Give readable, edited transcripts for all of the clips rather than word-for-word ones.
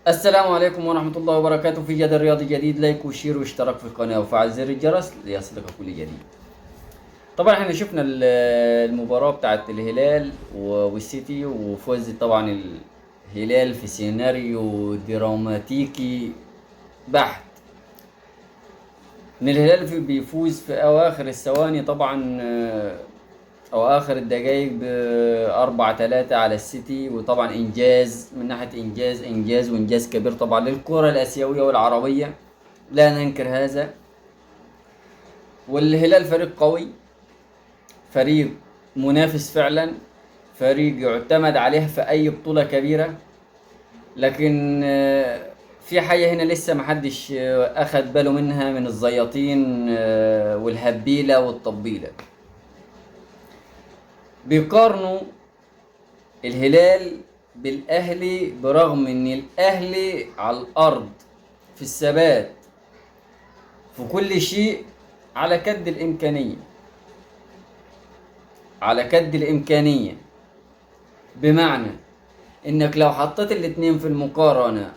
السلام عليكم ورحمة الله وبركاته. في جدل رياضي جديد، لايك وشير واشتراك في القناة وفعل زر الجرس ليصلك كل جديد. طبعا احنا شفنا المباراة بتاعت الهلال والسيتي، وفوز طبعا الهلال في سيناريو دراماتيكي بحت. ان الهلال بيفوز في اواخر الثواني طبعا، او اخر الدقايق ب4-3 على السيتي. وطبعا انجاز من ناحية انجاز وانجاز كبير طبعا للكرة الاسيوية والعربية، لا ننكر هذا. والهلال فريق قوي، فريق منافس فعلا، فريق يعتمد عليه في اي بطولة كبيرة. لكن في حاجة هنا لسه محدش اخد باله منها من الزياطين والهبيلة والطبيلة. بيقارنوا الهلال بالاهلي، برغم ان الاهلي على الارض في الثبات في كل شيء على كد الامكانية، على كد الامكانية. بمعنى انك لو حطيت الاتنين في المقارنة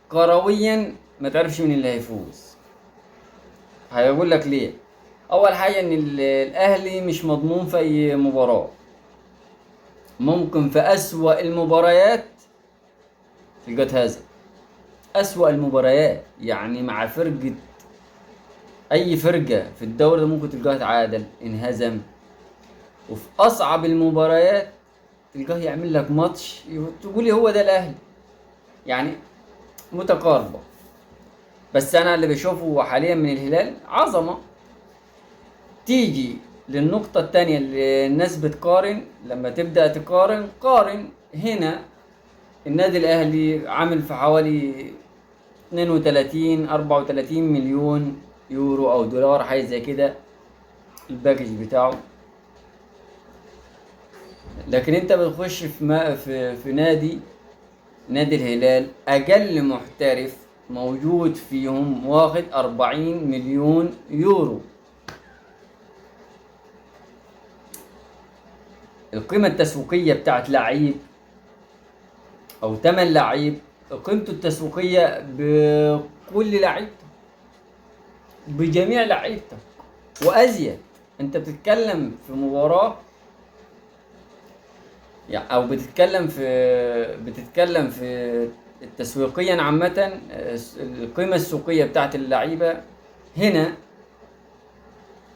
كرويا ما تعرفش مين اللي هيفوز. هيقول لك ليه؟ اول حاجة ان الاهلي مش مضمون في اي مباراة. ممكن في اسوأ المباريات تلقى هذا، اسوأ المباريات يعني مع فرقة، اي فرقة في الدوري ممكن تلقاها تعادل انهزم. وفي اصعب المباريات تلقاه يعمل لك ماتش تقولي هو ده الاهلي. يعني متقاربة. بس انا اللي بشوفه حاليا من الهلال عظمة. تيجي للنقطة التانية اللي الناس بتقارن، لما تبدأ تقارن قارن هنا. النادي الاهلي عامل في حوالي 32 34 مليون يورو او دولار، حاجة زي كده الباكج بتاعه. لكن انت بتخش في نادي الهلال، اقل محترف موجود فيهم واخد 40 مليون يورو. القيمة التسويقية بتاعت لعيب او تمن لعيب، قيمته التسويقية بكل لعيبته، بجميع لعيبته وازيد. انت بتتكلم في مباراة يعني، او بتتكلم في تسويقيا عامة. القيمة السوقية بتاعت اللعيبة هنا،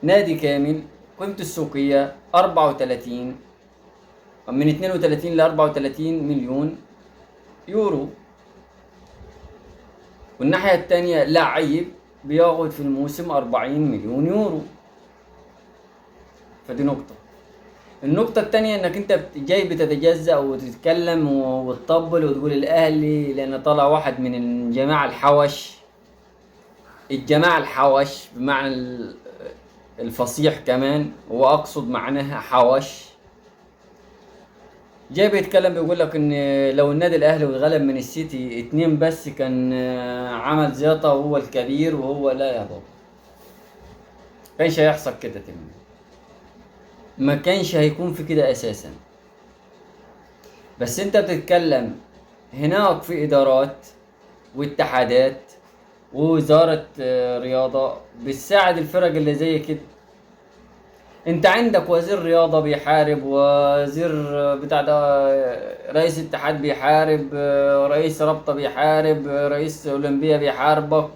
نادي كامل قيمته السوقية 34، من 32 ل 34 مليون يورو. والناحية التانية لعيب بياخد في الموسم 40 مليون يورو. فدي نقطة. النقطة التانية انك انت جاي بتتجزأ وتتكلم وتطبل وتقول الاهلي لان طلع واحد من الجماعة الحوش. الجماعة الحوش بمعنى الفصيح كمان، واقصد معناها حوش. جاي بيتكلم بيقول لك ان لو النادي الاهلي اتغلب من السيتي 2 بس كان عمل زيطة وهو الكبير، وهو لا يا بابا، كانش هيحصل كده تمام. ما كانش هيكون في كده اساسا. بس انت بتتكلم هناك في ادارات واتحادات ووزارة رياضة بتساعد الفرق اللي زي كده. انت عندك وزير رياضة بيحارب، وزير بتاع ده رئيس اتحاد بيحارب، رئيس رابطة بيحارب، رئيس اولمبية بيحاربك،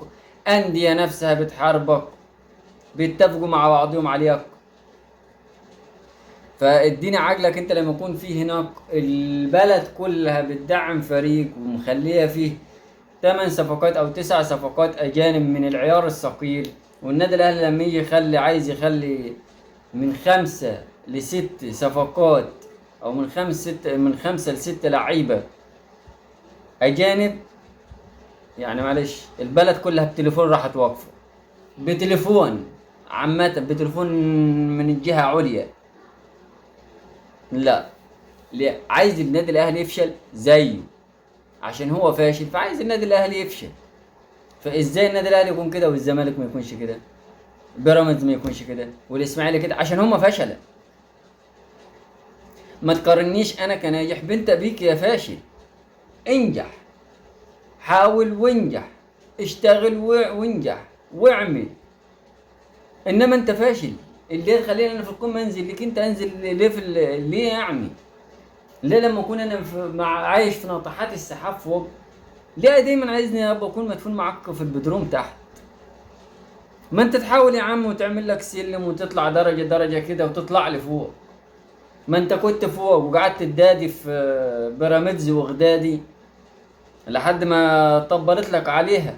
اندية نفسها بتحاربك، بيتفقوا مع بعضهم عليك. فاديني عقلك انت لما يكون في هناك البلد كلها بتدعم فريق ومخليه فيه 8 صفقات او 9 صفقات اجانب من العيار الثقيل. والنادي الاهلي لما يجي عايز يخلي من 5 ل6 صفقات، او من 5 ل6 لعيبة اجانب، يعني معلش البلد كلها بتليفون راح توقفه. بتليفون عامة، بتليفون من الجهة عليا. لا، ليه عايز النادي الاهلي يفشل زيه؟ عشان هو فاشل فعايز النادي الاهلي يفشل. فازاي النادي الاهلي يكون كده والزمالك ما يكونش كده، بيراميدز ما يكونش كده، والاسماعيلي كده؟ عشان هما فشلة. ما تقارنيش انا كناجح بنت بيك يا فاشل. انجح، حاول وانجح، اشتغل وانجح واعمل. انما انت فاشل. اللي خليني انا في القمه انزل لك انت، انزل ليه ليه يعني؟ ليه لما اكون انا عايش في ناطحات السحاب فوق، ليه دايما عايزني ابقى اكون مدفون معاك في البدروم تحت؟ ما انت تحاول يا عم وتعمل لك سلم وتطلع درجه درجه كده وتطلع لي فوق. ما انت كنت فوق وقعدت تدادي في بيراميدز وغدادي لحد ما طبلت لك عليها،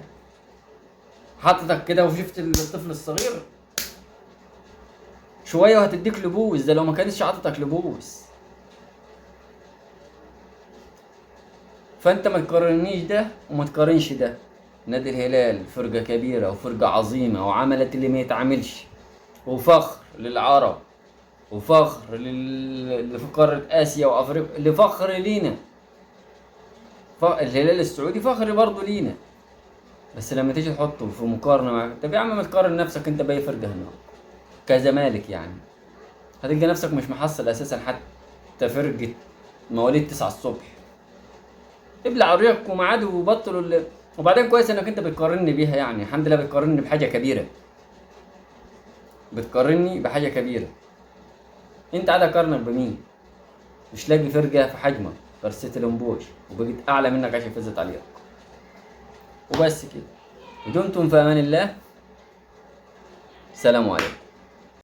حطتك كده وشفت الطفل الصغير شويه وهتديك لبوس، ده لو ما كانتش عطتك لبوس. فانت ما تقارنيش ده وما تقارنش ده. نادي الهلال فرقة كبيرة وفرقة عظيمة وعملت اللي ما يتعملش، وفخر للعرب، وفخر اللي في قارة آسيا وأفريقيا، اللي فخر لينا. الهلال السعودي فخر برضه لينا. بس لما تيجي تحطه في مقارنة مع، طب يا عم ما تقارن نفسك انت بأي فرقة هنا كزمالك يعني، هتلقى نفسك مش محصل أساسا حتى فرقة مواليد 9 الصبح. ابلع ريقك ومعاد وبطلوا وبعدين كويس انك انت بتقارني بيها، يعني الحمد لله بتقارني بحاجه كبيره، بتقارني بحاجه كبيره. انت قاعد اقارنك بمين؟ مش لاقي فرقه في حجمك غير ستيلنبوش وبقيت اعلى منك عشان فزت عليك وبس كده. ودمتم في امان الله. سلام عليكم.